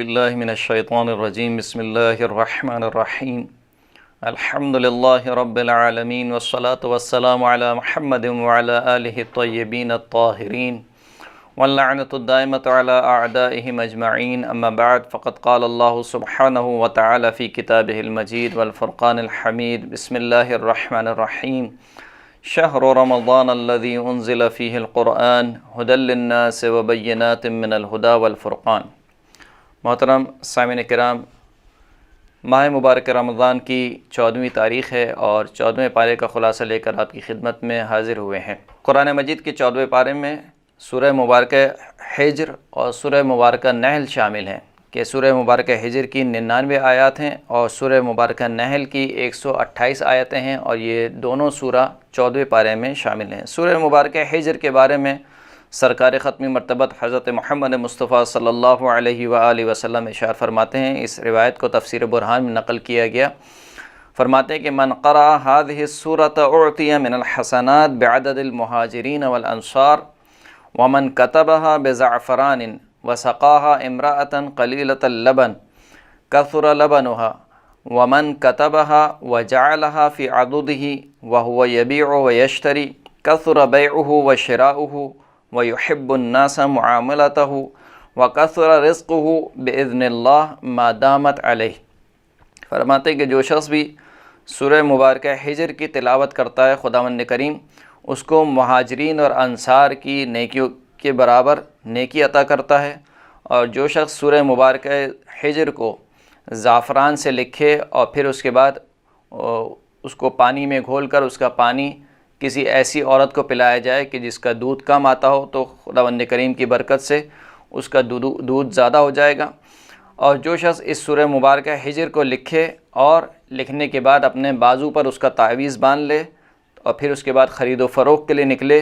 باللہ من الشیطان الرجیم بسم اللہ الرحمن الرحیم الحمدللہ رب العالمین والصلاة والسلام علی محمد وعلی آلہ الطیبین الطاہرین واللعنۃ الدائمۃ علی اعدائہم اجمعین اما بعد فقد قال اللہ سبحانہ وتعالی فی کتابہ المجید والفرقان الحمید بسم اللہ الرحمن الرحیم شہر رمضان الذی انزل فیہ القرآن ھدی للناس وبینات من الہدی والفرقان۔ محترم سامعین کرام، ماہ مبارک رمضان کی 14ویں تاریخ ہے اور 14ویں پارے کا خلاصہ لے کر آپ کی خدمت میں حاضر ہوئے ہیں۔ قرآن مجید کے 14ویں پارے میں سورہ مبارکہ حجر اور سورہ مبارکہ نحل شامل ہیں کہ سورہ مبارکہ حجر کی 99 آیات ہیں اور سورہ مبارکہ نحل کی 128 آیتیں ہیں، اور یہ دونوں سورہ 14ویں پارے میں شامل ہیں۔ سورہ مبارکہ حجر کے بارے میں سرکار ختمی مرتبت حضرت محمد مصطفیٰ صلی اللہ علیہ وآلہ وسلم ارشاد فرماتے ہیں، اس روایت کو تفسیر برہان میں نقل کیا گیا، فرماتے ہیں کہ من قرأ هذه السورة اعطی من الحسنات بعدد المہاجرین والانصار ومن كتبها بزعفران وسقاها امرأة قليلة اللبن كثر لبنها ومن كتبها وجعلها في عضده وهو يبيع ويشتري كثر بيعه وشراؤه ويحب الناس معاملته وكثر رزقه بإذن الله ما دامت عليه۔ فرماتے ہیں کہ جو شخص بھی سورہ مبارکہ حجر کی تلاوت کرتا ہے، خداوند کریم اس کو مہاجرین اور انصار کی نیکیوں کے برابر نیکی عطا کرتا ہے، اور جو شخص سورہ مبارکہ حجر کو زعفران سے لکھے اور پھر اس کے بعد اس کو پانی میں گھول کر اس کا پانی کسی ایسی عورت کو پلایا جائے کہ جس کا دودھ کم آتا ہو، تو خداوند کریم کی برکت سے اس کا دودھ زیادہ ہو جائے گا۔ اور جو شخص اس سورہ مبارکہ حجر کو لکھے اور لکھنے کے بعد اپنے بازو پر اس کا تعویذ باندھ لے اور پھر اس کے بعد خرید و فروخت کے لیے نکلے،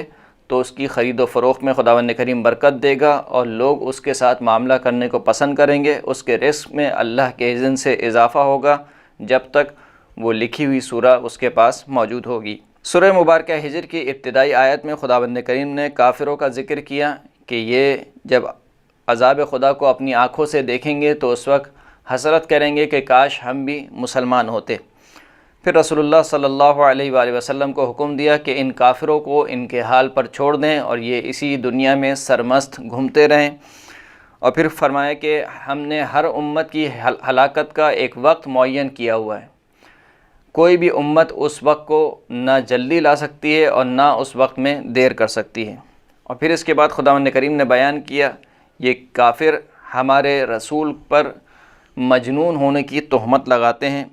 تو اس کی خرید و فروخت میں خداوند کریم برکت دے گا اور لوگ اس کے ساتھ معاملہ کرنے کو پسند کریں گے، اس کے رزق میں اللہ کے اذن سے اضافہ ہوگا جب تک وہ لکھی ہوئی سورہ اس کے پاس موجود ہوگی۔ سورہ مبارکہ حجر کی ابتدائی آیت میں خداوند کریم نے کافروں کا ذکر کیا کہ یہ جب عذاب خدا کو اپنی آنکھوں سے دیکھیں گے تو اس وقت حسرت کریں گے کہ کاش ہم بھی مسلمان ہوتے۔ پھر رسول اللہ صلی اللہ علیہ وآلہ وسلم کو حکم دیا کہ ان کافروں کو ان کے حال پر چھوڑ دیں اور یہ اسی دنیا میں سرمست گھومتے رہیں، اور پھر فرمایا کہ ہم نے ہر امت کی ہلاکت کا ایک وقت معین کیا ہوا ہے، کوئی بھی امت اس وقت کو نہ جلدی لا سکتی ہے اور نہ اس وقت میں دیر کر سکتی ہے۔ اور پھر اس کے بعد خداوند کریم نے بیان کیا یہ کافر ہمارے رسول پر مجنون ہونے کی تہمت لگاتے ہیں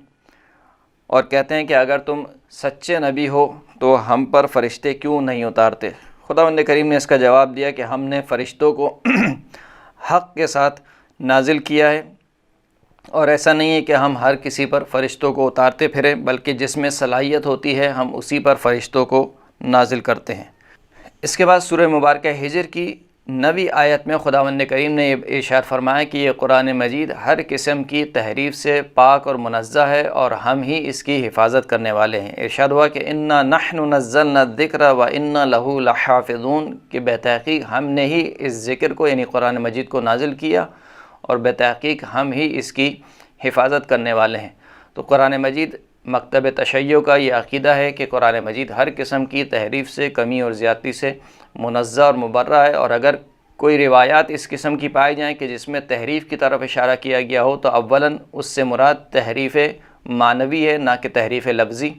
اور کہتے ہیں کہ اگر تم سچے نبی ہو تو ہم پر فرشتے کیوں نہیں اتارتے؟ خداوند کریم نے اس کا جواب دیا کہ ہم نے فرشتوں کو حق کے ساتھ نازل کیا ہے، اور ایسا نہیں ہے کہ ہم ہر کسی پر فرشتوں کو اتارتے پھریں، بلکہ جس میں صلاحیت ہوتی ہے ہم اسی پر فرشتوں کو نازل کرتے ہیں۔ اس کے بعد سورہ مبارکہ حجر کی 9ویں آیت میں خداوند کریم نے ارشاد فرمایا کہ یہ قرآن مجید ہر قسم کی تحریف سے پاک اور منزہ ہے اور ہم ہی اس کی حفاظت کرنے والے ہیں۔ ارشاد ہوا کہ انا نحن نزلنا الذکر وانا لہ لحافظون، کہ بتحقیق ہم نے ہی اس ذکر کو یعنی قرآن مجید کو نازل کیا اور بتحقیق ہم ہی اس کی حفاظت کرنے والے ہیں۔ تو قرآن مجید مکتب تشیع کا یہ عقیدہ ہے کہ قرآن مجید ہر قسم کی تحریف سے، کمی اور زیادتی سے منزہ اور مبرہ ہے، اور اگر کوئی روایات اس قسم کی پائی جائیں کہ جس میں تحریف کی طرف اشارہ کیا گیا ہو تو اولاً اس سے مراد تحریف معنوی ہے نہ کہ تحریف لفظی،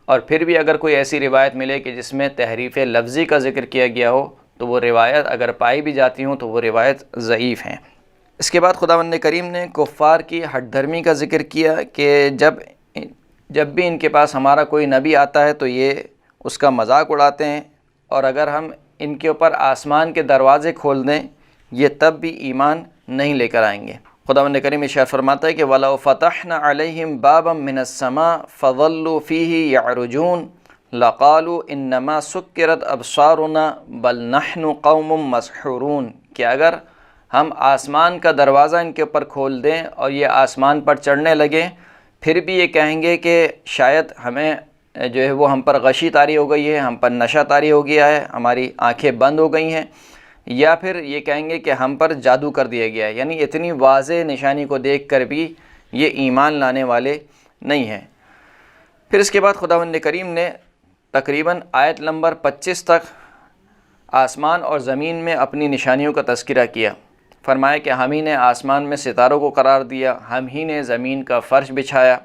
اور پھر بھی اگر کوئی ایسی روایت ملے کہ جس میں تحریف لفظی کا ذکر کیا گیا ہو تو وہ روایت اگر پائی بھی جاتی ہوں تو وہ روایت ضعیف ہیں۔ اس کے بعد خداوند کریم نے کفار کی ہٹ دھرمی کا ذکر کیا کہ جب بھی ان کے پاس ہمارا کوئی نبی آتا ہے تو یہ اس کا مذاق اڑاتے ہیں، اور اگر ہم ان کے اوپر آسمان کے دروازے کھول دیں یہ تب بھی ایمان نہیں لے کر آئیں گے۔ خداوند کریم ارشاد فرماتا ہے کہ وَلَوْ فَتَحْنَا عَلَيْهِمْ بَابًا مِّنَ السَّمَاءِ فَظَلُّوا فِيهِ يَعْرُجُونَ لَقَالُوا إِنَّمَا سُكِّرَتْ أَبْصَارُنَا بَلْ نَحْنُ قَوْمٌ مَسْحُورُونَ، کہ اگر ہم آسمان کا دروازہ ان کے اوپر کھول دیں اور یہ آسمان پر چڑھنے لگیں، پھر بھی یہ کہیں گے کہ شاید ہمیں جو ہے وہ ہم پر غشی طاری ہو گئی ہے، ہم پر نشہ طاری ہو گیا ہے، ہماری آنکھیں بند ہو گئی ہیں، یا پھر یہ کہیں گے کہ ہم پر جادو کر دیا گیا ہے، یعنی اتنی واضح نشانی کو دیکھ کر بھی یہ ایمان لانے والے نہیں ہیں۔ پھر اس کے بعد خداوند کریم نے تقریباً آیت نمبر 25 تک آسمان اور زمین میں اپنی نشانیوں کا تذکرہ کیا۔ فرمایا کہ ہم ہی نے آسمان میں ستاروں کو قرار دیا، ہم ہی نے زمین کا فرش بچھایا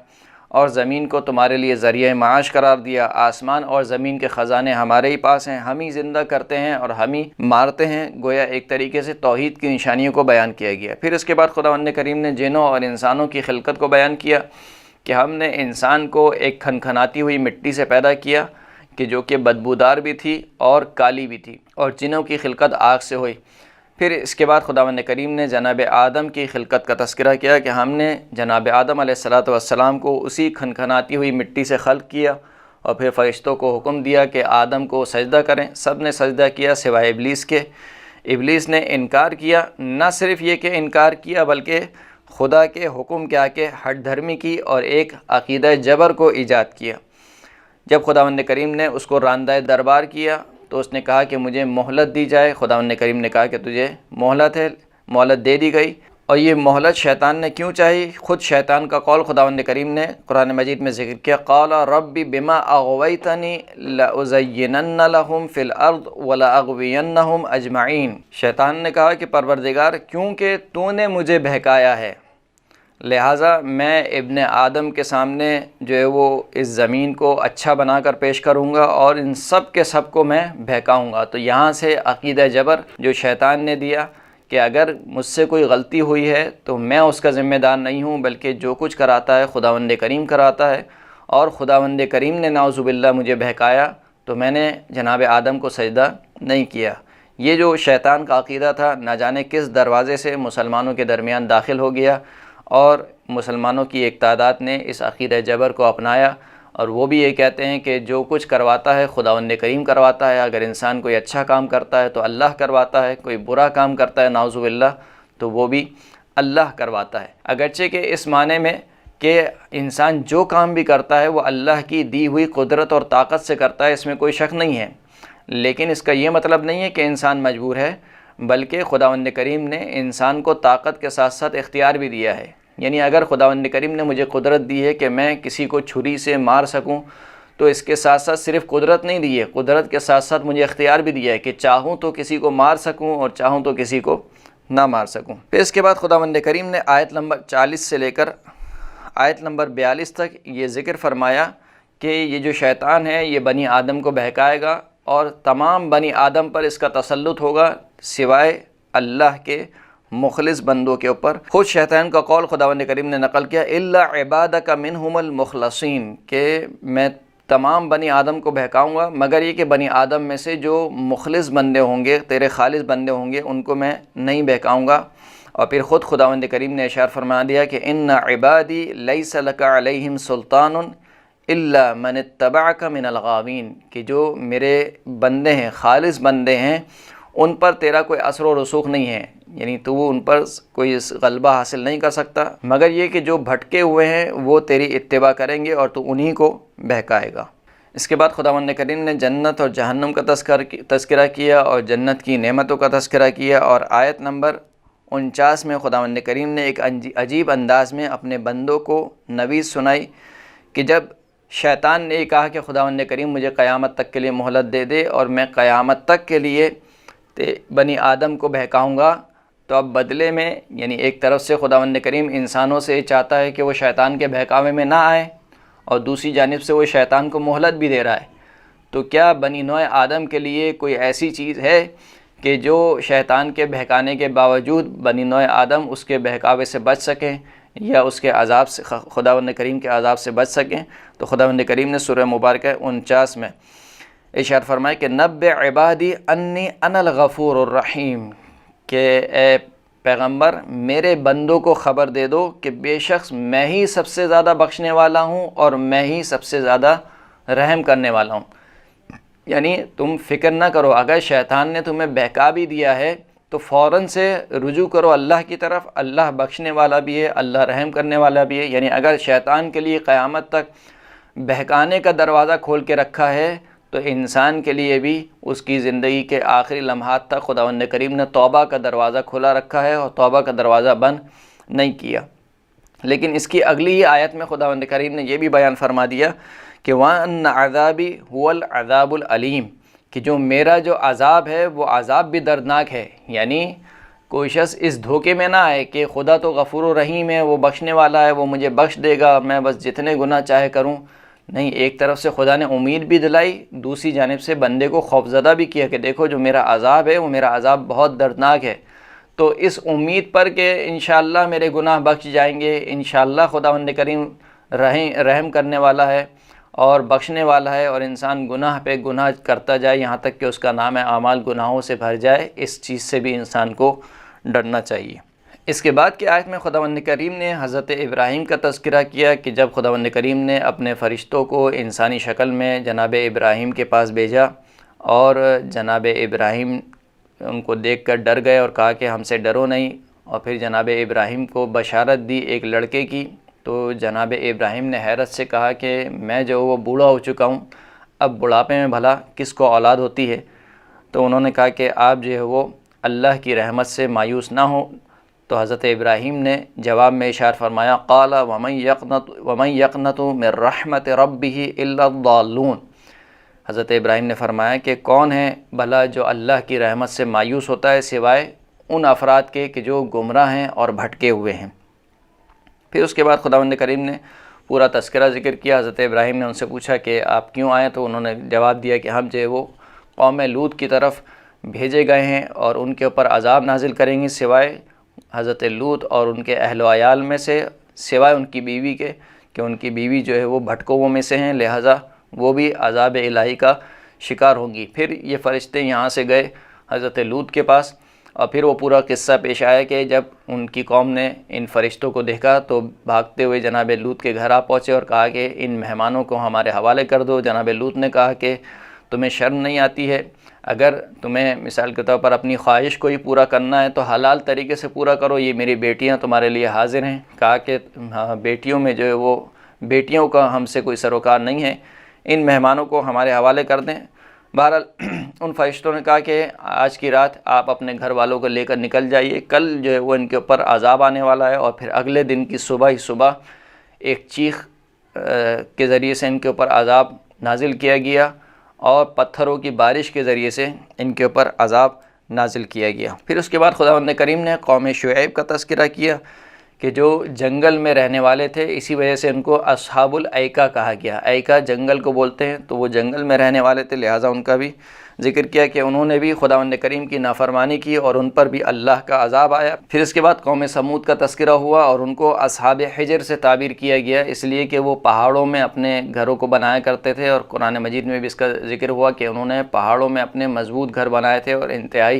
اور زمین کو تمہارے لیے ذریعہ معاش قرار دیا، آسمان اور زمین کے خزانے ہمارے ہی پاس ہیں، ہم ہی زندہ کرتے ہیں اور ہم ہی مارتے ہیں۔ گویا ایک طریقے سے توحید کی نشانیوں کو بیان کیا گیا۔ پھر اس کے بعد خداوند کریم نے جنوں اور انسانوں کی خلقت کو بیان کیا کہ ہم نے انسان کو ایک کھنکھناتی ہوئی مٹی سے پیدا کیا کہ جو کہ بدبودار بھی تھی اور کالی بھی تھی، اور جنوں کی خلقت آگ سے ہوئی۔ پھر اس کے بعد خداوند کریم نے جناب آدم کی خلقت کا تذکرہ کیا کہ ہم نے جناب آدم علیہ السلام کو اسی کھنکھناتی ہوئی مٹی سے خلق کیا، اور پھر فرشتوں کو حکم دیا کہ آدم کو سجدہ کریں۔ سب نے سجدہ کیا سوائے ابلیس کے۔ ابلیس نے انکار کیا، نہ صرف یہ کہ انکار کیا بلکہ خدا کے حکم کے آگے ہٹ دھرمی کی اور ایک عقیدہ جبر کو ایجاد کیا۔ جب خداوند کریم نے اس کو راندہ دربار کیا تو اس نے کہا کہ مجھے مہلت دی جائے۔ خداوند کریم نے کہا کہ تجھے مہلت ہے، مہلت دے دی گئی۔ اور یہ مہلت شیطان نے کیوں چاہی؟ خود شیطان کا قول خداوند کریم نے قرآن مجید میں ذکر کیا، قال رب بما اغویتنی لازینن لهم فی الارض ولاغوینہم اجمعین۔ شیطان نے کہا کہ پروردگار کیونکہ تو نے مجھے بہکایا ہے، لہٰذا میں ابن آدم کے سامنے جو ہے وہ اس زمین کو اچھا بنا کر پیش کروں گا اور ان سب کے سب کو میں بہکاؤں گا۔ تو یہاں سے عقیدہ جبر جو شیطان نے دیا کہ اگر مجھ سے کوئی غلطی ہوئی ہے تو میں اس کا ذمہ دار نہیں ہوں، بلکہ جو کچھ کراتا ہے خداوند کریم کراتا ہے، اور خداوند کریم نے نعوذ باللہ مجھے بہکایا تو میں نے جناب آدم کو سجدہ نہیں کیا۔ یہ جو شیطان کا عقیدہ تھا نہ جانے کس دروازے سے مسلمانوں کے درمیان داخل ہو گیا، اور مسلمانوں کی ایک تعداد نے اس عقیدہ جبر کو اپنایا، اور وہ بھی یہ کہتے ہیں کہ جو کچھ کرواتا ہے خداوند کریم کرواتا ہے۔ اگر انسان کوئی اچھا کام کرتا ہے تو اللہ کرواتا ہے، کوئی برا کام کرتا ہے نعوذ باللہ تو وہ بھی اللہ کرواتا ہے۔ اگرچہ کہ اس معنی میں کہ انسان جو کام بھی کرتا ہے وہ اللہ کی دی ہوئی قدرت اور طاقت سے کرتا ہے، اس میں کوئی شک نہیں ہے، لیکن اس کا یہ مطلب نہیں ہے کہ انسان مجبور ہے، بلکہ خداوند کریم نے انسان کو طاقت کے ساتھ ساتھ اختیار بھی دیا ہے۔ یعنی اگر خداوند کریم نے مجھے قدرت دی ہے کہ میں کسی کو چھری سے مار سکوں، تو اس کے ساتھ ساتھ صرف قدرت نہیں دی ہے، قدرت کے ساتھ ساتھ مجھے اختیار بھی دیا ہے کہ چاہوں تو کسی کو مار سکوں اور چاہوں تو کسی کو نہ مار سکوں۔ پھر اس کے بعد خداوند کریم نے آیت نمبر 40 سے لے کر آیت نمبر 42 تک یہ ذکر فرمایا کہ یہ جو شیطان ہے یہ بنی آدم کو بہکائے گا اور تمام بنی آدم پر اس کا تسلط ہوگا سوائے اللہ کے مخلص بندوں کے اوپر۔ خود شیطان کا قول خداوند کریم نے نقل کیا، الا عبادک منہم المخلصین، کہ میں تمام بنی آدم کو بہکاؤں گا مگر یہ کہ بنی آدم میں سے جو مخلص بندے ہوں گے، تیرے خالص بندے ہوں گے، ان کو میں نہیں بہکاؤں گا۔ اور پھر خود خداوند کریم نے اشار فرما دیا کہ ان عبادی لیس لک علیہم سلطان الا من اتبعک من الغاوین، کہ جو میرے بندے ہیں، خالص بندے ہیں، ان پر تیرا کوئی اثر و رسوخ نہیں ہے، یعنی تو وہ ان پر کوئی غلبہ حاصل نہیں کر سکتا مگر یہ کہ جو بھٹکے ہوئے ہیں وہ تیری اتباع کریں گے اور تو انہی کو بہکائے گا۔ اس کے بعد خداوند کریم نے جنت اور جہنم کا تذکرہ کیا اور جنت کی نعمتوں کا تذکرہ کیا، اور آیت نمبر 49 میں خداوند کریم نے ایک عجیب انداز میں اپنے بندوں کو نوید سنائی کہ جب شیطان نے یہ کہا کہ خداوند کریم مجھے قیامت تک کے لیے مہلت دے دے اور میں قیامت تک کے لیے بنی آدم کو بہکاؤں گا، تو اب بدلے میں یعنی ایک طرف سے خداوند کریم انسانوں سے چاہتا ہے کہ وہ شیطان کے بہکاوے میں نہ آئے، اور دوسری جانب سے وہ شیطان کو مہلت بھی دے رہا ہے۔ تو کیا بنی نوع آدم کے لیے کوئی ایسی چیز ہے کہ جو شیطان کے بہکانے کے باوجود بنی نوع آدم اس کے بہکاوے سے بچ سکیں یا اس کے عذاب سے، خداوند کریم کے عذاب سے بچ سکیں؟ تو خداوند کریم نے سورہ مبارکہ 49 میں ارشاد فرمائے کہ نبئ عبادی انی انا الغفور الرحیم، کہ اے پیغمبر میرے بندوں کو خبر دے دو کہ بے شک میں ہی سب سے زیادہ بخشنے والا ہوں اور میں ہی سب سے زیادہ رحم کرنے والا ہوں۔ یعنی تم فکر نہ کرو، اگر شیطان نے تمہیں بہکا بھی دیا ہے تو فوراً سے رجوع کرو اللہ کی طرف، اللہ بخشنے والا بھی ہے، اللہ رحم کرنے والا بھی ہے۔ یعنی اگر شیطان کے لیے قیامت تک بہکانے کا دروازہ کھول کے رکھا ہے تو انسان کے لیے بھی اس کی زندگی کے آخری لمحات تک خداوند کریم نے توبہ کا دروازہ کھلا رکھا ہے اور توبہ کا دروازہ بند نہیں کیا۔ لیکن اس کی اگلی ہی آیت میں خداوند کریم نے یہ بھی بیان فرما دیا کہ وَأَنَّ عَذَابِي هُوَ الْعَذَابُ الْعَلِيمُ، کہ جو میرا جو عذاب ہے وہ عذاب بھی دردناک ہے۔ یعنی کوئی شخص اس دھوکے میں نہ آئے کہ خدا تو غفور و رحیم ہے، وہ بخشنے والا ہے، وہ مجھے بخش دے گا، میں بس جتنے گناہ چاہے کروں۔ نہیں، ایک طرف سے خدا نے امید بھی دلائی، دوسری جانب سے بندے کو خوفزدہ بھی کیا کہ دیکھو جو میرا عذاب ہے وہ میرا عذاب بہت دردناک ہے۔ تو اس امید پر کہ انشاءاللہ میرے گناہ بخش جائیں گے، انشاءاللہ خداوند کریم رحم کرنے والا ہے اور بخشنے والا ہے، اور انسان گناہ پہ گناہ کرتا جائے یہاں تک کہ اس کا نام اعمال گناہوں سے بھر جائے، اس چیز سے بھی انسان کو ڈرنا چاہیے۔ اس کے بعد کی آیت میں خداوند کریم نے حضرت ابراہیم کا تذکرہ کیا کہ جب خداوند کریم نے اپنے فرشتوں کو انسانی شکل میں جناب ابراہیم کے پاس بھیجا اور جناب ابراہیم ان کو دیکھ کر ڈر گئے اور کہا کہ ہم سے ڈرو نہیں، اور پھر جناب ابراہیم کو بشارت دی ایک لڑکے کی، تو جناب ابراہیم نے حیرت سے کہا کہ میں جو وہ بوڑھا ہو چکا ہوں، اب بڑھاپے میں بھلا کس کو اولاد ہوتی ہے؟ تو انہوں نے کہا کہ آپ جو ہے وہ اللہ کی رحمت سے مایوس نہ ہوں۔ تو حضرت ابراہیم نے جواب میں ارشاد فرمایا قال ومن یقنط من رحمت ربہ الا الضالون، حضرت ابراہیم نے فرمایا کہ کون ہے بھلا جو اللہ کی رحمت سے مایوس ہوتا ہے سوائے ان افراد کے کہ جو گمراہ ہیں اور بھٹکے ہوئے ہیں۔ پھر اس کے بعد خداوند کریم نے پورا تذکرہ ذکر کیا۔ حضرت ابراہیم نے ان سے پوچھا کہ آپ کیوں آئے؟ تو انہوں نے جواب دیا کہ ہم جو ہے وہ قوم لوط کی طرف بھیجے گئے ہیں اور ان کے اوپر عذاب نازل کریں گے سوائے حضرت لوط اور ان کے اہل و عیال میں سے، سوائے ان کی بیوی کے کہ ان کی بیوی جو ہے وہ بھٹکوں میں سے ہیں، لہٰذا وہ بھی عذاب الہی کا شکار ہوں گی۔ پھر یہ فرشتے یہاں سے گئے حضرت لوط کے پاس، اور پھر وہ پورا قصہ پیش آیا کہ جب ان کی قوم نے ان فرشتوں کو دیکھا تو بھاگتے ہوئے جناب لوط کے گھر آ پہنچے اور کہا کہ ان مہمانوں کو ہمارے حوالے کر دو۔ جناب لوط نے کہا کہ تمہیں شرم نہیں آتی ہے؟ اگر تمہیں مثال کے طور پر اپنی خواہش کو ہی پورا کرنا ہے تو حلال طریقے سے پورا کرو، یہ میری بیٹیاں تمہارے لیے حاضر ہیں۔ کہا کہ بیٹیوں میں جو ہے وہ بیٹیوں کا ہم سے کوئی سروکار نہیں ہے، ان مہمانوں کو ہمارے حوالے کر دیں۔ بہرحال ان فرشتوں نے کہا کہ آج کی رات آپ اپنے گھر والوں کو لے کر نکل جائیے، کل جو ہے وہ ان کے اوپر عذاب آنے والا ہے، اور پھر اگلے دن کی صبح ہی صبح ایک چیخ کے ذریعے سے ان کے اوپر عذاب نازل کیا گیا اور پتھروں کی بارش کے ذریعے سے ان کے اوپر عذاب نازل کیا گیا۔ پھر اس کے بعد خداوند کریم نے قوم شعیب کا تذکرہ کیا کہ جو جنگل میں رہنے والے تھے، اسی وجہ سے ان کو اصحاب الایکہ کہا گیا۔ ایکہ جنگل کو بولتے ہیں، تو وہ جنگل میں رہنے والے تھے، لہٰذا ان کا بھی ذکر کیا کہ انہوں نے بھی خداوند کریم کی نافرمانی کی اور ان پر بھی اللہ کا عذاب آیا۔ پھر اس کے بعد قوم سمود کا تذکرہ ہوا اور ان کو اصحاب حجر سے تعبیر کیا گیا، اس لیے کہ وہ پہاڑوں میں اپنے گھروں کو بنایا کرتے تھے، اور قرآن مجید میں بھی اس کا ذکر ہوا کہ انہوں نے پہاڑوں میں اپنے مضبوط گھر بنائے تھے اور انتہائی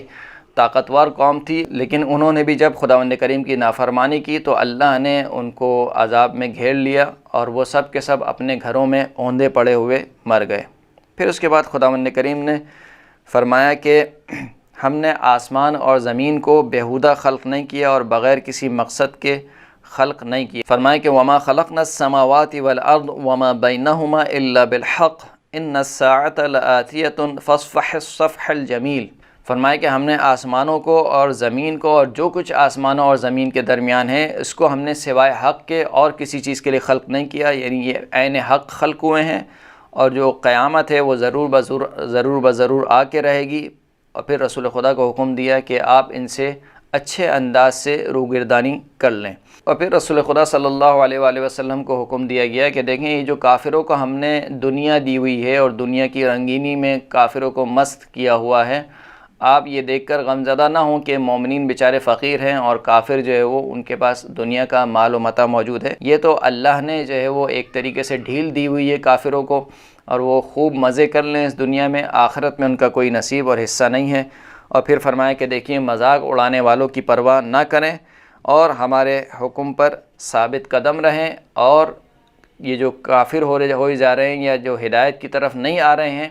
طاقتور قوم تھی، لیکن انہوں نے بھی جب خداوند کریم کی نافرمانی کی تو اللہ نے ان کو عذاب میں گھیر لیا اور وہ سب کے سب اپنے گھروں میں اوندے پڑے ہوئے مر گئے۔ پھر اس کے بعد خداوند کریم نے فرمایا کہ ہم نے آسمان اور زمین کو بیہودہ خلق نہیں کیا اور بغیر کسی مقصد کے خلق نہیں کیا۔ فرمایا کہ وما خلقنا السماوات والارض وما بینہما الا بالحق ان الساعة لآتیة فاصفح الصفح الجمیل۔ فرمایا کہ ہم نے آسمانوں کو اور زمین کو اور جو کچھ آسمانوں اور زمین کے درمیان ہے اس کو ہم نے سوائے حق کے اور کسی چیز کے لیے خلق نہیں کیا، یعنی یہ عین حق خلق ہوئے ہیں، اور جو قیامت ہے وہ ضرور بضرور آ کے رہے گی۔ اور پھر رسول خدا کو حکم دیا کہ آپ ان سے اچھے انداز سے روگردانی کر لیں، اور پھر رسول خدا صلی اللہ علیہ وآلہ وسلم کو حکم دیا گیا کہ دیکھیں یہ جو کافروں کو ہم نے دنیا دی ہوئی ہے اور دنیا کی رنگینی میں کافروں کو مست کیا ہوا ہے، آپ یہ دیکھ کر غمزدہ نہ ہوں کہ مومنین بیچارے فقیر ہیں اور کافر جو ہے وہ ان کے پاس دنیا کا مال و متاع موجود ہے۔ یہ تو اللہ نے جو ہے وہ ایک طریقے سے ڈھیل دی ہوئی ہے کافروں کو، اور وہ خوب مزے کر لیں اس دنیا میں، آخرت میں ان کا کوئی نصیب اور حصہ نہیں ہے۔ اور پھر فرمایا کہ دیکھیے مذاق اڑانے والوں کی پرواہ نہ کریں اور ہمارے حکم پر ثابت قدم رہیں، اور یہ جو کافر ہوئے جا رہے ہیں یا جو ہدایت کی طرف نہیں آ رہے ہیں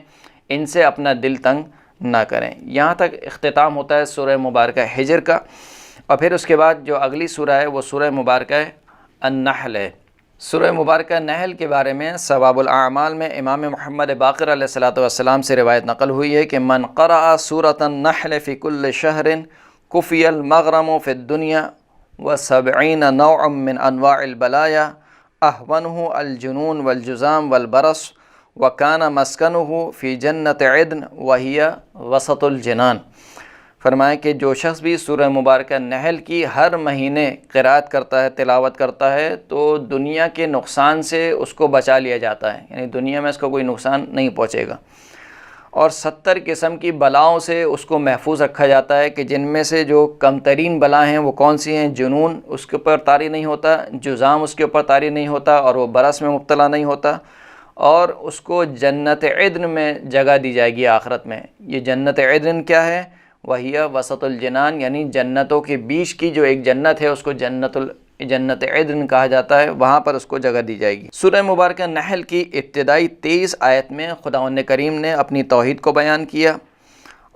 ان سے اپنا دل تنگ نہ کریں۔ یہاں تک اختتام ہوتا ہے سورہ مبارکہ حجر کا، اور پھر اس کے بعد جو اگلی سورہ ہے وہ سورہ مبارکہ النحل ہے۔ سورہ مبارکہ نحل کے بارے میں ثواب الاعمال میں امام محمد باقر علیہ الصلوۃ والسلام سے روایت نقل ہوئی ہے کہ من قرأ سورۃ النحل فی کل شہر کفی المغرم فی الدنیا و70 نوع من انواع البلایا اہونہ الجنون والجزام والبرص وکان مسکنہ فی جنت عدن وہی وسط الجنان۔ فرمایا کہ جو شخص بھی سورہ مبارکہ نحل کی ہر مہینے قرأت کرتا ہے، تلاوت کرتا ہے، تو دنیا کے نقصان سے اس کو بچا لیا جاتا ہے، یعنی دنیا میں اس کو کوئی نقصان نہیں پہنچے گا، اور 70 قسم کی بلاؤں سے اس کو محفوظ رکھا جاتا ہے، کہ جن میں سے جو کم ترین بلا ہیں وہ کون سی ہیں؟ جنون اس کے اوپر طاری نہیں ہوتا، جزام اس کے اوپر طاری نہیں ہوتا، اور وہ برس میں مبتلا نہیں ہوتا، اور اس کو جنت عدن میں جگہ دی جائے گی آخرت میں۔ یہ جنت عدن کیا ہے؟ وہی وسط الجنان، یعنی جنتوں کے بیچ کی جو ایک جنت ہے اس کو جنت عدن کہا جاتا ہے، وہاں پر اس کو جگہ دی جائے گی۔ سورہ مبارکہ نحل کی ابتدائی 23 آیت میں خداوند کریم نے اپنی توحید کو بیان کیا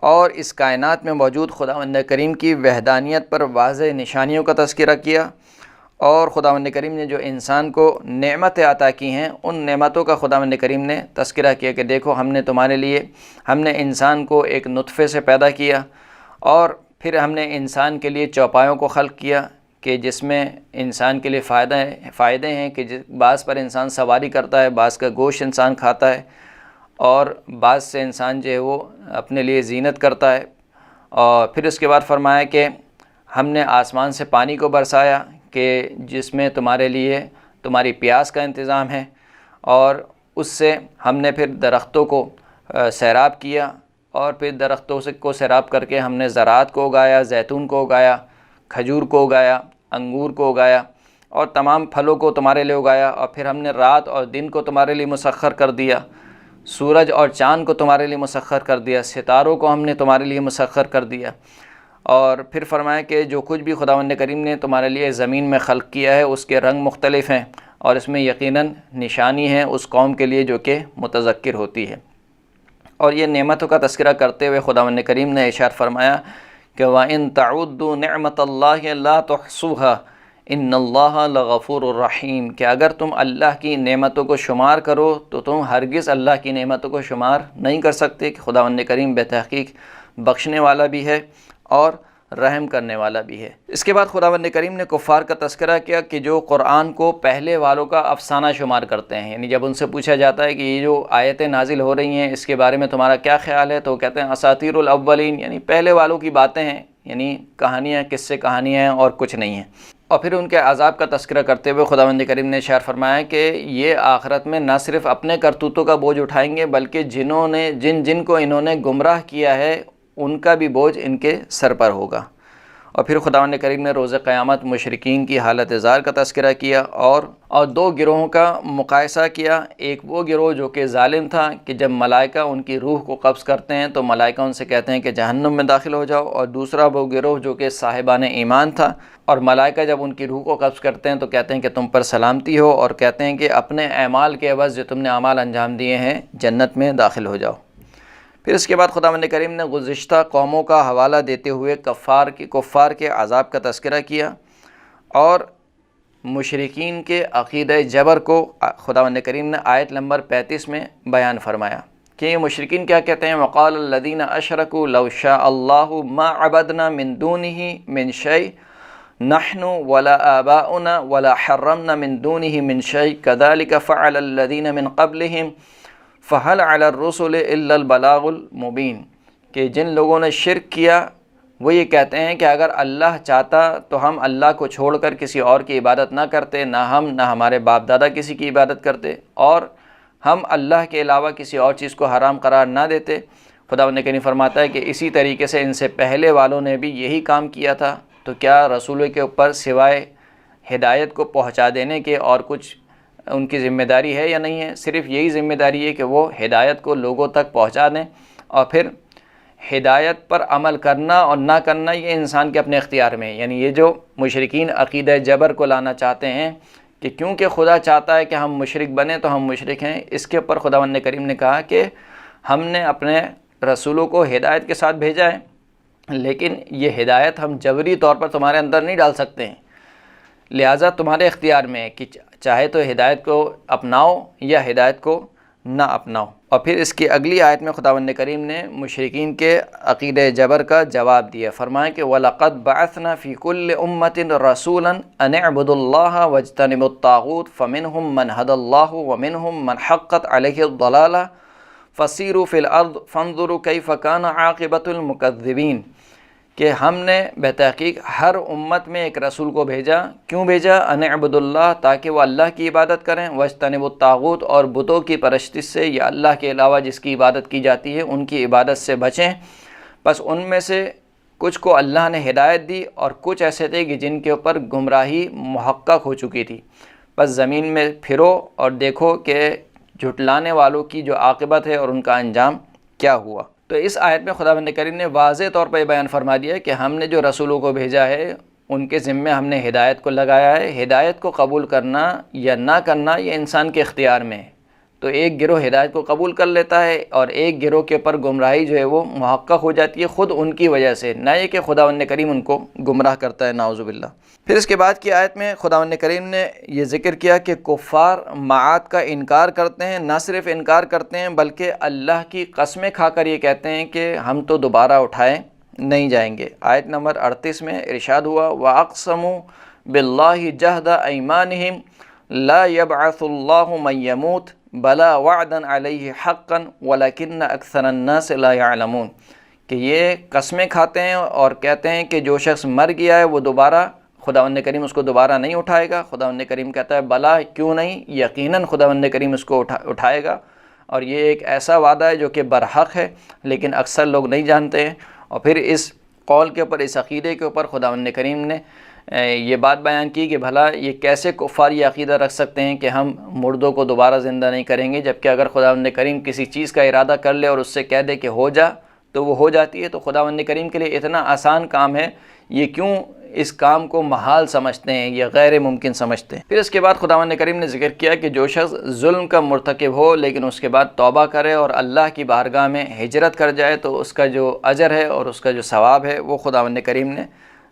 اور اس کائنات میں موجود خداوند کریم کی وحدانیت پر واضح نشانیوں کا تذکرہ کیا، اور خداوند کریم نے جو انسان کو نعمتیں عطا کی ہیں ان نعمتوں کا خداوند کریم نے تذکرہ کیا کہ دیکھو ہم نے انسان کو ایک نطفے سے پیدا کیا، اور پھر ہم نے انسان کے لیے چوپایوں کو خلق کیا کہ جس میں انسان کے لیے فائدے ہیں کہ بعض پر انسان سواری کرتا ہے، بعض کا گوشت انسان کھاتا ہے، اور بعض سے انسان جو ہے وہ اپنے لیے زینت کرتا ہے۔ اور پھر اس کے بعد فرمایا کہ ہم نے آسمان سے پانی کو برسایا کہ جس میں تمہارے لیے تمہاری پیاس کا انتظام ہے، اور اس سے ہم نے پھر درختوں کو سیراب کیا، اور پھر درختوں کو سیراب کر کے ہم نے زراعت کو اگایا، زیتون کو اگایا، کھجور کو اگایا، انگور کو اگایا، اور تمام پھلوں کو تمہارے لیے اگایا، اور پھر ہم نے رات اور دن کو تمہارے لیے مسخر کر دیا، سورج اور چاند کو تمہارے لیے مسخر کر دیا، ستاروں کو ہم نے تمہارے لیے مسخر کر دیا۔ اور پھر فرمایا کہ جو کچھ بھی خداوند کریم نے تمہارے لیے زمین میں خلق کیا ہے اس کے رنگ مختلف ہیں، اور اس میں یقیناً نشانی ہے اس قوم کے لیے جو کہ متذکر ہوتی ہے۔ اور یہ نعمتوں کا تذکرہ کرتے ہوئے خداوند کریم نے ارشاد فرمایا کہ وَإِن تَعُدُّوا نِعْمَةَ اللَّهِ لَا تُحْصُوهَا إِنَّ اللَّهَ لَغَفُورٌ رَحِيمٌ، کہ اگر تم اللہ کی نعمتوں کو شمار کرو تو تم ہرگز اللہ کی نعمتوں کو شمار نہیں کر سکتے، کہ خداوند کریم بے تحقیق بخشنے والا بھی ہے اور رحم کرنے والا بھی ہے۔ اس کے بعد خداوند کریم نے کفار کا تذکرہ کیا کہ جو قرآن کو پہلے والوں کا افسانہ شمار کرتے ہیں، یعنی جب ان سے پوچھا جاتا ہے کہ یہ جو آیتیں نازل ہو رہی ہیں اس کے بارے میں تمہارا کیا خیال ہے، تو وہ کہتے ہیں اساطیر الاولین، یعنی پہلے والوں کی باتیں ہیں، یعنی کہانیاں، قصے کہانیاں ہیں اور کچھ نہیں ہیں۔ اور پھر ان کے عذاب کا تذکرہ کرتے ہوئے خداوند کریم نے ارشاد فرمایا کہ یہ آخرت میں نہ صرف اپنے کرتوتوں کا بوجھ اٹھائیں گے بلکہ جن کو انہوں نے گمراہ کیا ہے ان کا بھی بوجھ ان کے سر پر ہوگا۔ اور پھر خداوند کریم نے روز قیامت مشرکین کی حالت زار کا تذکرہ کیا اور دو گروہوں کا مقایسہ کیا۔ ایک وہ گروہ جو کہ ظالم تھا کہ جب ملائکہ ان کی روح کو قبض کرتے ہیں تو ملائکہ ان سے کہتے ہیں کہ جہنم میں داخل ہو جاؤ، اور دوسرا وہ گروہ جو کہ صاحبان ایمان تھا، اور ملائکہ جب ان کی روح کو قبض کرتے ہیں تو کہتے ہیں کہ تم پر سلامتی ہو، اور کہتے ہیں کہ اپنے اعمال کے عوض جو تم نے اعمال انجام دیے ہیں جنت میں داخل ہو جاؤ۔ پھر اس کے بعد خداوند کریم نے گزشتہ قوموں کا حوالہ دیتے ہوئے کفار کے عذاب کا تذکرہ کیا، اور مشرکین کے عقیدہ جبر کو خداوند کریم نے آیت نمبر 35 میں بیان فرمایا کہ یہ مشرکین کیا کہتے ہیں، وقال الذین اشرکوا لو شاء اللہ ما عبدنا من دونہ من شیء نحن ولا آباؤنا ولا حرمنا من دونہ من شیء کذلک فعل الذین من قبلہم فَهَلْ عَلَى الرُّسُلِ إِلَّا الْبَلَاغُ الْمُبِينُ، کہ جن لوگوں نے شرک کیا وہ یہ کہتے ہیں کہ اگر اللہ چاہتا تو ہم اللہ کو چھوڑ کر کسی اور کی عبادت نہ کرتے، نہ ہمارے باپ دادا کسی کی عبادت کرتے، اور ہم اللہ کے علاوہ کسی اور چیز کو حرام قرار نہ دیتے۔ خداوند کریم فرماتا ہے کہ اسی طریقے سے ان سے پہلے والوں نے بھی یہی کام کیا تھا، تو کیا رسولوں کے اوپر سوائے ہدایت کو پہنچا دینے کے اور کچھ ان کی ذمہ داری ہے یا نہیں ہے؟ صرف یہی ذمہ داری ہے کہ وہ ہدایت کو لوگوں تک پہنچا دیں، اور پھر ہدایت پر عمل کرنا اور نہ کرنا یہ انسان کے اپنے اختیار میں ہے۔ یعنی یہ جو مشرکین عقیدہ جبر کو لانا چاہتے ہیں کہ کیونکہ خدا چاہتا ہے کہ ہم مشرک بنیں تو ہم مشرک ہیں، اس کے اوپر خداوند کریم نے کہا کہ ہم نے اپنے رسولوں کو ہدایت کے ساتھ بھیجا ہے، لیکن یہ ہدایت ہم جبری طور پر تمہارے اندر نہیں ڈال سکتے ہیں، لہٰذا تمہارے اختیار میں ہے کہ چاہے تو ہدایت کو اپناؤ یا ہدایت کو نہ اپناؤ۔ اور پھر اس کی اگلی آیت میں خداوند کریم نے مشرکین کے عقیدہ جبر کا جواب دیا، فرمایا کہ وَلَقَدْ بَعَثْنَا فِي كُلِّ أُمَّةٍ رَسُولًا أَنِ اعْبُدُوا اللَّهَ وَاجْتَنِبُوا الطَّاغُوتَ فَمِنْهُمْ مَنْ هَدَى اللَّهُ وَمِنْهُمْ مَنْ حَقَّتْ عَلَيْهِ الضَّلَالَةُ فَسِيرُوا فِي الْأَرْضِ فَانظُرُوا كَيْفَ كَانَ عَاقِبَةُ الْمُكَذِّبِينَ، کہ ہم نے بے تحقیق ہر امت میں ایک رسول کو بھیجا۔ کیوں بھیجا؟ ان اعبدوا اللہ، تاکہ وہ اللہ کی عبادت کریں، واجتنبوا الطاغوت، اور بتوں کی پرستش سے یا اللہ کے علاوہ جس کی عبادت کی جاتی ہے ان کی عبادت سے بچیں۔ بس ان میں سے کچھ کو اللہ نے ہدایت دی اور کچھ ایسے تھے کہ جن کے اوپر گمراہی محقق ہو چکی تھی۔ بس زمین میں پھرو اور دیکھو کہ جھٹلانے والوں کی جو عاقبت ہے اور ان کا انجام کیا ہوا۔ تو اس آیت میں خداوند کریم نے واضح طور پر یہ بیان فرما دیا کہ ہم نے جو رسولوں کو بھیجا ہے ان کے ذمے ہم نے ہدایت کو لگایا ہے۔ ہدایت کو قبول کرنا یا نہ کرنا یہ انسان کے اختیار میں ہے۔ تو ایک گروہ ہدایت کو قبول کر لیتا ہے اور ایک گروہ کے اوپر گمراہی جو ہے وہ محقق ہو جاتی ہے خود ان کی وجہ سے، نہ یہ کہ خداوند کریم ان کو گمراہ کرتا ہے، نعوذ باللہ۔ پھر اس کے بعد کی آیت میں خداوند کریم نے یہ ذکر کیا کہ کفار معاد کا انکار کرتے ہیں، نہ صرف انکار کرتے ہیں بلکہ اللہ کی قسمیں کھا کر یہ کہتے ہیں کہ ہم تو دوبارہ اٹھائے نہیں جائیں گے۔ آیت نمبر 38 میں ارشاد ہوا وَأَقْسَمُوا بِاللَّهِ جَهْدَ أَيْمَانِهِمْ لَا يَبْعَثُ اللَّهُ مَن يَمُوتُ بَلَا وَعْدًا عَلَيْهِ حَقًّا وَلَكِنَّ أَكْثَرَ النَّاسِ لَا يَعْلَمُونَ، کہ یہ قسمیں کھاتے ہیں اور کہتے ہیں کہ جو شخص مر گیا ہے وہ دوبارہ خداوند کریم اس کو دوبارہ نہیں اٹھائے گا۔ خداوند کریم کہتا ہے بلا کیوں نہیں، یقیناً خداوند کریم اس کو اٹھائے گا، اور یہ ایک ایسا وعدہ ہے جو کہ برحق ہے لیکن اکثر لوگ نہیں جانتے ہیں۔ اور پھر اس قول کے اوپر، اس عقیدے کے اوپر خداوند کریم نے یہ بات بیان کی کہ بھلا یہ کیسے کفار یہ عقیدہ رکھ سکتے ہیں کہ ہم مردوں کو دوبارہ زندہ نہیں کریں گے، جبکہ اگر خداوند کریم کسی چیز کا ارادہ کر لے اور اس سے کہہ دے کہ ہو جا تو وہ ہو جاتی ہے۔ تو خداوند کریم کے لیے اتنا آسان کام ہے، یہ کیوں اس کام کو محال سمجھتے ہیں یا غیر ممکن سمجھتے ہیں۔ پھر اس کے بعد خداوند کریم نے ذکر کیا کہ جو شخص ظلم کا مرتکب ہو لیکن اس کے بعد توبہ کرے اور اللہ کی بارگاہ میں ہجرت کر جائے تو اس کا جو اجر ہے اور اس کا جو ثواب ہے وہ خداوند کریم نے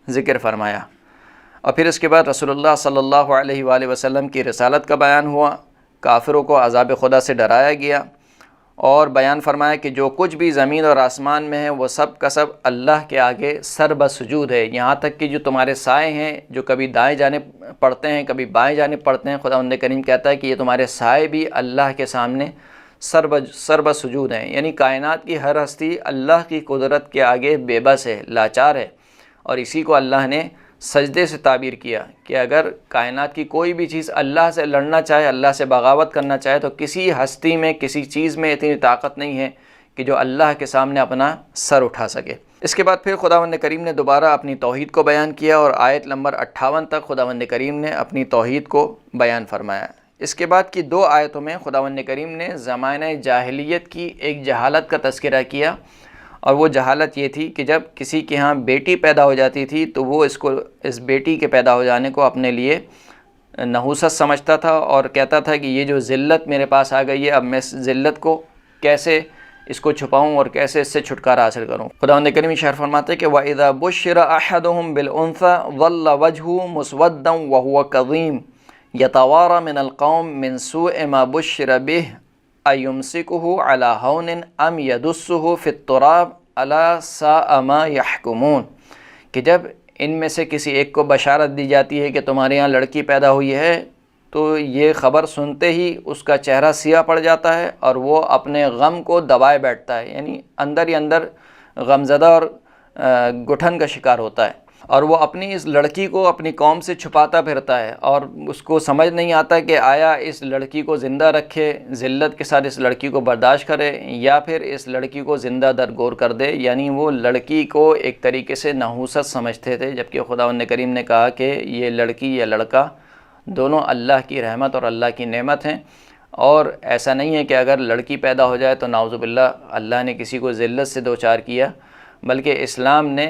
ذکر فرمایا۔ اور پھر اس کے بعد رسول اللہ صلی اللہ علیہ وآلہ وسلم کی رسالت کا بیان ہوا، کافروں کو عذاب خدا سے ڈرایا گیا، اور بیان فرمایا کہ جو کچھ بھی زمین اور آسمان میں ہے وہ سب کا سب اللہ کے آگے سر بسجود ہے، یہاں تک کہ جو تمہارے سائے ہیں جو کبھی دائیں جانب پڑتے ہیں کبھی بائیں جانب پڑتے ہیں، خداوند کریم کہتا ہے کہ یہ تمہارے سائے بھی اللہ کے سامنے سر بسجود ہیں، یعنی کائنات کی ہر ہستی اللہ کی قدرت کے آگے بے بس ہے، لاچار ہے، اور اسی کو اللہ نے سجدے سے تعبیر کیا کہ اگر کائنات کی کوئی بھی چیز اللہ سے لڑنا چاہے، اللہ سے بغاوت کرنا چاہے تو کسی ہستی میں کسی چیز میں اتنی طاقت نہیں ہے کہ جو اللہ کے سامنے اپنا سر اٹھا سکے۔ اس کے بعد پھر خداوند کریم نے دوبارہ اپنی توحید کو بیان کیا اور آیت نمبر 58 تک خداوند کریم نے اپنی توحید کو بیان فرمایا۔ اس کے بعد کی 2 آیتوں میں خداوند کریم نے زمانہ جاہلیت کی ایک جہالت کا تذکرہ کیا، اور وہ جہالت یہ تھی کہ جب کسی کے ہاں بیٹی پیدا ہو جاتی تھی تو وہ اس بیٹی کے پیدا ہو جانے کو اپنے لیے نحوست سمجھتا تھا اور کہتا تھا کہ یہ جو ذلت میرے پاس آ گئی ہے، اب میں اس ذلت کو کیسے اس کو چھپاؤں اور کیسے اس سے چھٹکارا حاصل کروں۔ خداوند کریم ارشاد فرماتے ہیں کہ وَإِذَا بُشِّرَ أَحَدُهُم بِالْأُنثَىٰ ظَلَّ وَجْهُهُ مُسْوَدًّا وَهُوَ كَظِيمٌ يَتَوَارَىٰ مِنَ الْقَوْمِ مِنْ سُوءِ مَا بُشِّرَ بِهِ أَيُمْسِكُهُ عَلَىٰ هَوْنٍ أَمْ يَدُسُّهُ فِي التُّرَابِ أَلَا سَاءَ مَا يَحْكُمُونَ، کہ جب ان میں سے کسی ایک کو بشارت دی جاتی ہے کہ تمہارے یہاں لڑکی پیدا ہوئی ہے تو یہ خبر سنتے ہی اس کا چہرہ سیاہ پڑ جاتا ہے اور وہ اپنے غم کو دبائے بیٹھتا ہے، یعنی اندر ہی اندر غمزدہ اور گٹھن کا شکار ہوتا ہے، اور وہ اپنی اس لڑکی کو اپنی قوم سے چھپاتا پھرتا ہے، اور اس کو سمجھ نہیں آتا کہ آیا اس لڑکی کو زندہ رکھے، ذلت کے ساتھ اس لڑکی کو برداشت کرے، یا پھر اس لڑکی کو زندہ درگور کر دے۔ یعنی وہ لڑکی کو ایک طریقے سے نحوست سمجھتے تھے، جبکہ خداوند کریم نے کہا کہ یہ لڑکی یا لڑکا دونوں اللہ کی رحمت اور اللہ کی نعمت ہیں، اور ایسا نہیں ہے کہ اگر لڑکی پیدا ہو جائے تو نعوذ باللہ اللہ نے کسی کو ذلت سے دوچار کیا، بلکہ اسلام نے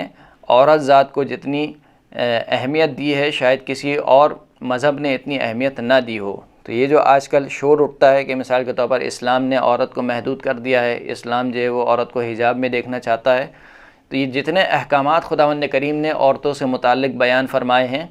عورت ذات کو جتنی اہمیت دی ہے شاید کسی اور مذہب نے اتنی اہمیت نہ دی ہو۔ تو یہ جو آج کل شور اٹھتا ہے کہ مثال کے طور پر اسلام نے عورت کو محدود کر دیا ہے، اسلام جو ہے وہ عورت کو حجاب میں دیکھنا چاہتا ہے، تو یہ جتنے احکامات خداوند کریم نے عورتوں سے متعلق بیان فرمائے ہیں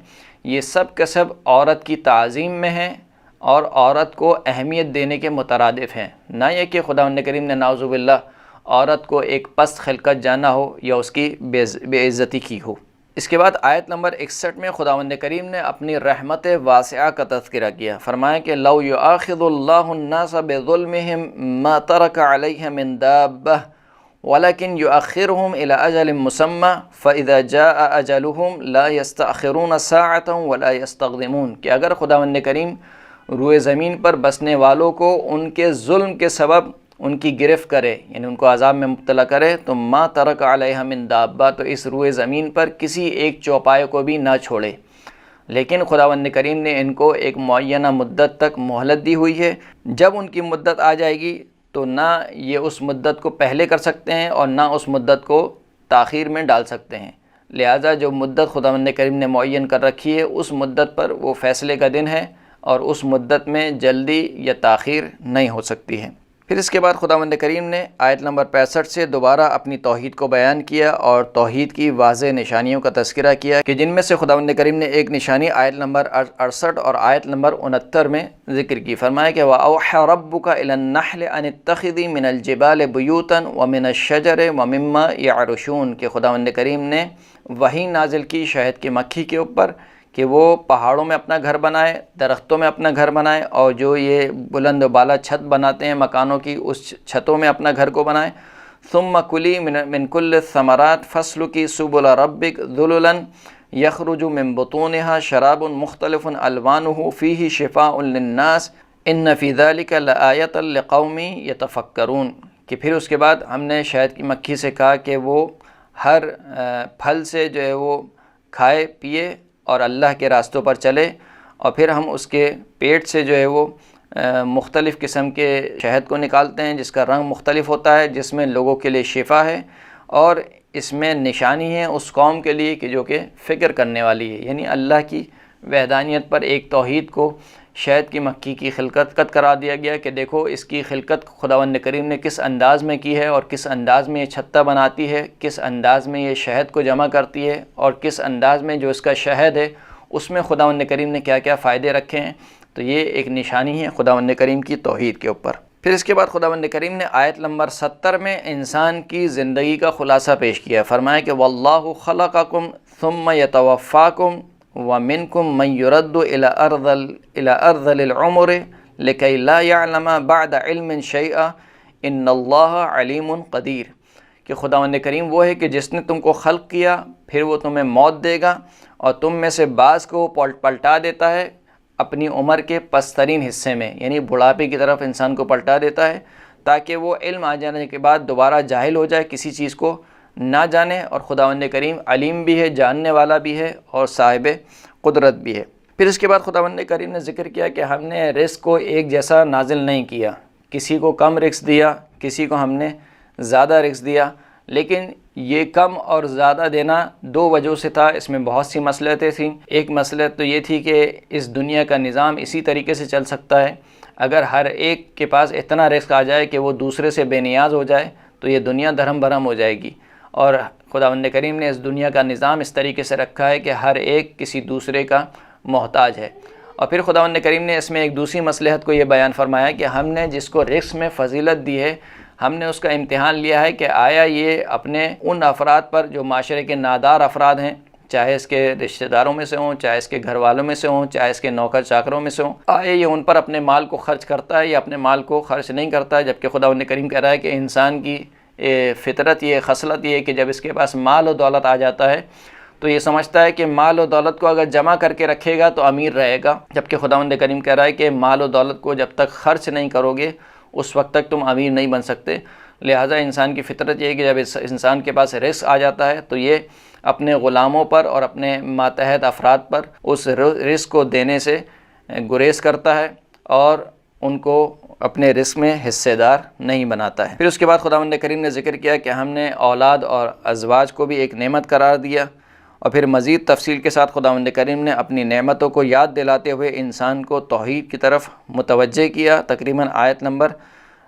یہ سب کے سب عورت کی تعظیم میں ہیں اور عورت کو اہمیت دینے کے مترادف ہیں، نہ یہ کہ خداوند کریم نے نعوذ باللہ عورت کو ایک پست خلقت جانا ہو یا اس کی بے عزتی کی ہو۔ اس کے بعد آیت نمبر 61 میں خداوند کریم نے اپنی رحمت واسعہ کا تذکرہ کیا، فرمایا کہ لو یؤاخذ اللہ الناس بظلمہم ما ترک علیہ من دابہ ولكن يؤخرهم إلى أجل مسمى فإذا جاء أجلهم لا يستأخرون ساعة ولا يستقدمون، کہ اگر خداوند کریم روئے زمین پر بسنے والوں کو ان کے ظلم کے سبب ان کی گرفت کرے، یعنی ان کو عذاب میں مبتلا کرے، تو ما ترک علیہ من دابہ، تو اس روئے زمین پر کسی ایک چوپائے کو بھی نہ چھوڑے، لیکن خداوند کریم نے ان کو ایک معینہ مدت تک مہلت دی ہوئی ہے۔ جب ان کی مدت آ جائے گی تو نہ یہ اس مدت کو پہلے کر سکتے ہیں اور نہ اس مدت کو تاخیر میں ڈال سکتے ہیں، لہٰذا جو مدت خداوند کریم نے معین کر رکھی ہے اس مدت پر وہ فیصلے کا دن ہے اور اس مدت میں جلدی یا تاخیر نہیں ہو سکتی ہے۔ پھر اس کے بعد خداوند کریم نے آیت نمبر 65 سے دوبارہ اپنی توحید کو بیان کیا اور توحید کی واضح نشانیوں کا تذکرہ کیا، کہ جن میں سے خداوند کریم نے ایک نشانی آیت نمبر 68 اور آیت نمبر 69 میں ذکر کی، فرمایا کہ وَأَوْحَى رَبُّكَ إِلَى النَّحْلِ أَنِ اتَّخِذِي مِنَ الْجِبَالِ بُيُوتًا وَمِنَ الشَّجَرِ وَمِمَّا يَعْرُشُونَ، کہ خداوند کریم نے وحی نازل کی شہد کی مکھی کے اوپر کہ وہ پہاڑوں میں اپنا گھر بنائے، درختوں میں اپنا گھر بنائے، اور جو یہ بلند و بالا چھت بناتے ہیں مکانوں کی، اس چھتوں میں اپنا گھر کو بنائے۔ ثم کلی من کل الثمرات فاسلکی سبل ربک ذللا یخرج من بطونها شراب مختلف الوانه فیہ شفاء للناس ان فی ذلک لآیۃ لقوم یتفکرون، کہ پھر اس کے بعد ہم نے شہد کی مکھی سے کہا کہ وہ ہر پھل سے جو ہے وہ کھائے پیے اور اللہ کے راستوں پر چلے، اور پھر ہم اس کے پیٹ سے جو ہے وہ مختلف قسم کے شہد کو نکالتے ہیں جس کا رنگ مختلف ہوتا ہے، جس میں لوگوں کے لیے شفا ہے، اور اس میں نشانی ہے اس قوم کے لیے کہ جو کہ فکر کرنے والی ہے، یعنی اللہ کی وحدانیت پر ایک توحید کو شہد کی مکھی کی خلقت قرار دیا گیا کہ دیکھو اس کی خلقت خداوند کریم نے کس انداز میں کی ہے، اور کس انداز میں یہ چھتا بناتی ہے، کس انداز میں یہ شہد کو جمع کرتی ہے، اور کس انداز میں جو اس کا شہد ہے اس میں خداوند کریم نے کیا کیا فائدے رکھے ہیں۔ تو یہ ایک نشانی ہے خداوند کریم کی توحید کے اوپر۔ پھر اس کے بعد خداوند کریم نے آیت نمبر 70 میں انسان کی زندگی کا خلاصہ پیش کیا، فرمایا کہ وَاللَّهُ خَلَقَكُمْ ثُمَّ يَتَوَفَّاكُمْ وَمِنْكُمْ مَنْ يُرَدُّ إِلَى أَرْذَلِ الْعُمُرِ لِكَيْ لَا يَعْلَمَ بَعْدَ عِلْمٍ شَيْئًا إِنَّ اللَّهَ عَلِيمٌ قَدِيرٌ، کہ خداوند کریم وہ ہے کہ جس نے تم کو خلق کیا پھر وہ تمہیں موت دے گا، اور تم میں سے بعض کو پلٹا دیتا ہے اپنی عمر کے پسترین حصے میں، یعنی بڑھاپے کی طرف انسان کو پلٹا دیتا ہے تاکہ وہ علم آ جانے کے بعد دوبارہ جاہل ہو جائے، کسی چیز کو نہ جانے، اور خداوند کریم علیم بھی ہے، جاننے والا بھی ہے، اور صاحب قدرت بھی ہے۔ پھر اس کے بعد خداوند کریم نے ذکر کیا کہ ہم نے رزق کو ایک جیسا نازل نہیں کیا، کسی کو کم رزق دیا، کسی کو ہم نے زیادہ رزق دیا، لیکن یہ کم اور زیادہ دینا دو وجہ سے تھا، اس میں بہت سی مصلحتیں تھیں۔ ایک مصلحت تو یہ تھی کہ اس دنیا کا نظام اسی طریقے سے چل سکتا ہے، اگر ہر ایک کے پاس اتنا رزق آ جائے کہ وہ دوسرے سے بے نیاز ہو جائے تو یہ دنیا دھرم بھرم ہو جائے گی، اور خداوند کریم نے اس دنیا کا نظام اس طریقے سے رکھا ہے کہ ہر ایک کسی دوسرے کا محتاج ہے۔ اور پھر خداوند کریم نے اس میں ایک دوسری مصلحت کو یہ بیان فرمایا کہ ہم نے جس کو رزق میں فضیلت دی ہے، ہم نے اس کا امتحان لیا ہے کہ آیا یہ اپنے ان افراد پر جو معاشرے کے نادار افراد ہیں، چاہے اس کے رشتہ داروں میں سے ہوں، چاہے اس کے گھر والوں میں سے ہوں، چاہے اس کے نوکر چاکروں میں سے ہوں، آیا یہ ان پر اپنے مال کو خرچ کرتا ہے یا اپنے مال کو خرچ نہیں کرتا ہے، جبکہ خداوند کریم کہہ رہا ہے کہ انسان کی فطرت یہ خصلت یہ ہے کہ جب اس کے پاس مال و دولت آ جاتا ہے تو یہ سمجھتا ہے کہ مال و دولت کو اگر جمع کر کے رکھے گا تو امیر رہے گا، جبکہ خداوند کریم کہہ رہا ہے کہ مال و دولت کو جب تک خرچ نہیں کرو گے اس وقت تک تم امیر نہیں بن سکتے۔ لہٰذا انسان کی فطرت یہ ہے کہ جب انسان کے پاس رزق آ جاتا ہے تو یہ اپنے غلاموں پر اور اپنے ماتحت افراد پر اس رزق کو دینے سے گریز کرتا ہے اور ان کو اپنے رزق میں حصے دار نہیں بناتا ہے۔ پھر اس کے بعد خداوند کریم نے ذکر کیا کہ ہم نے اولاد اور ازواج کو بھی ایک نعمت قرار دیا، اور پھر مزید تفصیل کے ساتھ خداوند کریم نے اپنی نعمتوں کو یاد دلاتے ہوئے انسان کو توحید کی طرف متوجہ کیا، تقریباً آیت نمبر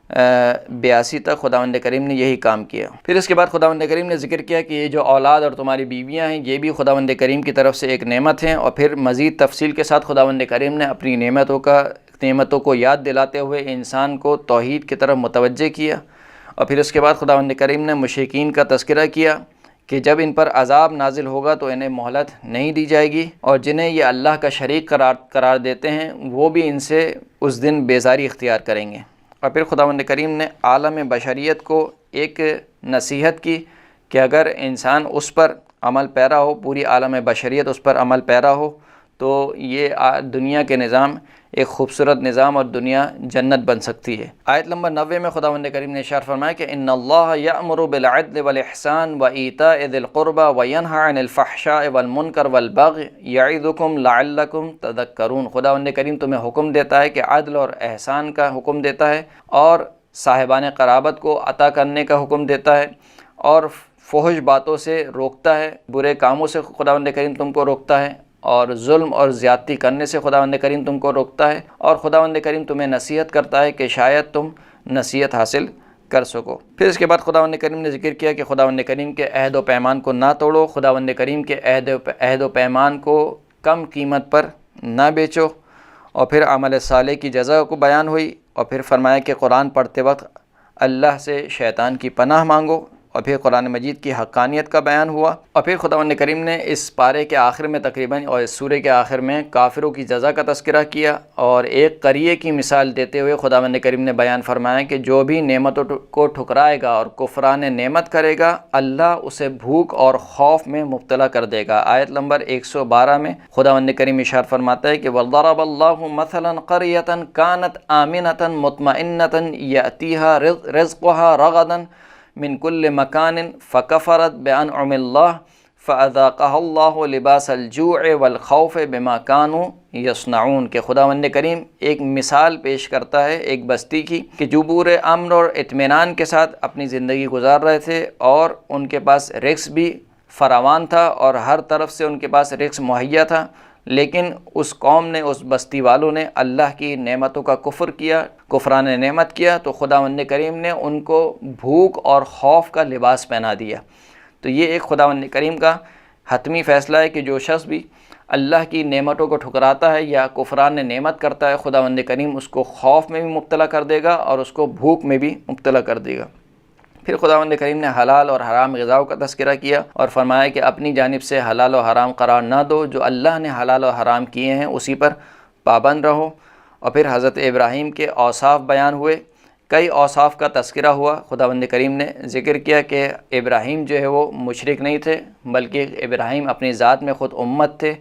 82 تک خداوند کریم نے یہی کام کیا۔ پھر اس کے بعد خداوند کریم نے ذکر کیا کہ یہ جو اولاد اور تمہاری بیویاں ہیں یہ بھی خداوند کریم کی طرف سے ایک نعمت ہیں، اور پھر مزید تفصیل کے ساتھ خداوند کریم نے اپنی نعمتوں کو یاد دلاتے ہوئے انسان کو توحید کی طرف متوجہ کیا، اور پھر اس کے بعد خداوند کریم نے مشرکین کا تذکرہ کیا کہ جب ان پر عذاب نازل ہوگا تو انہیں مہلت نہیں دی جائے گی، اور جنہیں یہ اللہ کا شریک قرار دیتے ہیں وہ بھی ان سے اس دن بیزاری اختیار کریں گے۔ اور پھر خداوند کریم نے عالم بشریت کو ایک نصیحت کی کہ اگر انسان اس پر عمل پیرا ہو، پوری عالم بشریت اس پر عمل پیرا ہو تو یہ دنیا کے نظام ایک خوبصورت نظام اور دنیا جنت بن سکتی ہے۔ آیت نمبر 90 میں خداوند کریم نے ارشاد فرمایا کہ ان اللہ یأمر بالعدل والاحسان وایتاء ذی القربى وینہی عن الفحشاء والمنکر والبغی یعظکم لعلکم تذکرون۔ خداوند کریم تمہیں حکم دیتا ہے کہ عدل اور احسان کا حکم دیتا ہے، اور صاحبان قرابت کو عطا کرنے کا حکم دیتا ہے، اور فحش باتوں سے روکتا ہے، برے کاموں سے خداوند کریم تم کو روکتا ہے، اور ظلم اور زیادتی کرنے سے خداوند کریم تم کو روکتا ہے، اور خداوند کریم تمہیں نصیحت کرتا ہے کہ شاید تم نصیحت حاصل کر سکو۔ پھر اس کے بعد خداوند کریم نے ذکر کیا کہ خداوند کریم کے عہد و پیمان کو نہ توڑو، خداوند کریم کے عہد و پیمان کو کم قیمت پر نہ بیچو، اور پھر عمل صالح کی جزا کو بیان ہوئی، اور پھر فرمایا کہ قرآن پڑھتے وقت اللہ سے شیطان کی پناہ مانگو، اور پھر قرآن مجید کی حقانیت کا بیان ہوا، اور پھر خداوند کریم نے اس پارے کے آخر میں تقریباً اور اس سورے کے آخر میں کافروں کی جزا کا تذکرہ کیا، اور ایک قریے کی مثال دیتے ہوئے خداوند کریم نے بیان فرمایا کہ جو بھی نعمتوں کو ٹھکرائے گا اور کفران نعمت کرے گا اللہ اسے بھوک اور خوف میں مبتلا کر دے گا۔ آیت نمبر 112 میں خداوند کریم ارشاد فرماتا ہے کہ وَضَرَبَ اللَّهُ مَثَلًا قَرْيَةً كَانَتْ آمِنَةً مُطْمَئِنَّةً يَأْتِيهَا رِزْقُهَا رَغَدًا من كل مكان فكفرت بأنعم الله فأذاقها الله لباس الجوع والخوف بما كانوا يصنعون۔ کہ خداوند کریم ایک مثال پیش کرتا ہے ایک بستی کی کہ جو پورے امن اور اطمینان کے ساتھ اپنی زندگی گزار رہے تھے، اور ان کے پاس رزق بھی فراوان تھا اور ہر طرف سے ان کے پاس رزق مہیا تھا، لیکن اس قوم نے، اس بستی والوں نے اللہ کی نعمتوں کا کفر کیا، کفران نعمت کیا، تو خداوند کریم نے ان کو بھوک اور خوف کا لباس پہنا دیا۔ تو یہ ایک خداوند کریم کا حتمی فیصلہ ہے کہ جو شخص بھی اللہ کی نعمتوں کو ٹھکراتا ہے یا کفران نعمت کرتا ہے، خداوند کریم اس کو خوف میں بھی مبتلا کر دے گا اور اس کو بھوک میں بھی مبتلا کر دے گا۔ پھر خداوند کریم نے حلال اور حرام غذاؤں کا تذکرہ کیا اور فرمایا کہ اپنی جانب سے حلال و حرام قرار نہ دو، جو اللہ نے حلال و حرام کیے ہیں اسی پر پابند رہو۔ اور پھر حضرت ابراہیم کے اوصاف بیان ہوئے، کئی اوصاف کا تذکرہ ہوا۔ خداوند کریم نے ذکر کیا کہ ابراہیم جو ہے وہ مشرک نہیں تھے، بلکہ ابراہیم اپنی ذات میں خود امت تھے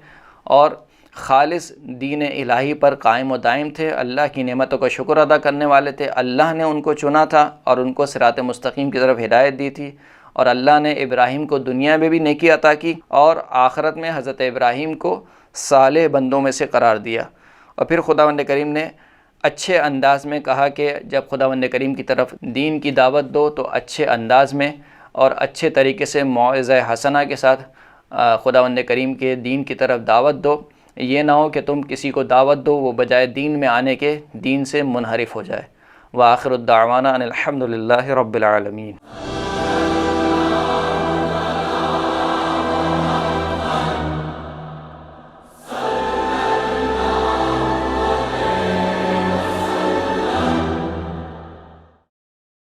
اور خالص دین الہی پر قائم و دائم تھے، اللہ کی نعمتوں کا شکر ادا کرنے والے تھے، اللہ نے ان کو چنا تھا اور ان کو صراط مستقیم کی طرف ہدایت دی تھی، اور اللہ نے ابراہیم کو دنیا میں بھی نیکی عطا کی اور آخرت میں حضرت ابراہیم کو صالح بندوں میں سے قرار دیا۔ اور پھر خداوند کریم نے اچھے انداز میں کہا کہ جب خداوند کریم کی طرف دین کی دعوت دو تو اچھے انداز میں اور اچھے طریقے سے موعظہ حسنہ کے ساتھ خداوند کریم کے دین کی طرف دعوت دو، یہ نہ ہو کہ تم کسی کو دعوت دو وہ بجائے دین میں آنے کے دین سے منحرف ہو جائے۔ وآخر الدعوانا ان الحمد للہ رب العالمین۔